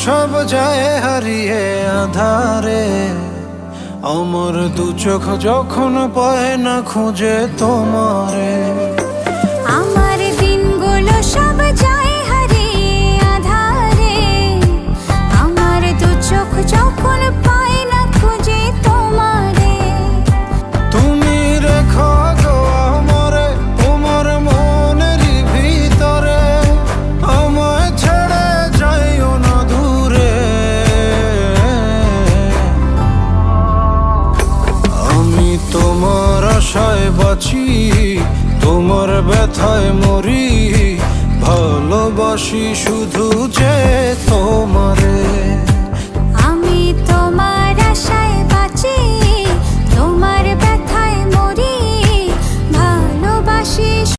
সব যায় হারিয়ে আধারে, আমার দু চোখ যখন পায় না খুঁজে তোমারে। আমার দিনগুলো সব যায় হারিয়ে আঁধারে, আমার দু চোখ যখন পায় না খুঁজে তোমারে। তুমি রেখো গো আমারে তোমার মনের ভিতরে, আমায় ছেড়ে যাইও না দূরে। আমি তোমার আশায় বাঁচি, তোমার ব্যথায় মরি, ভালোবাসি শুধু যে তোমারে। আমি তোমার আশায়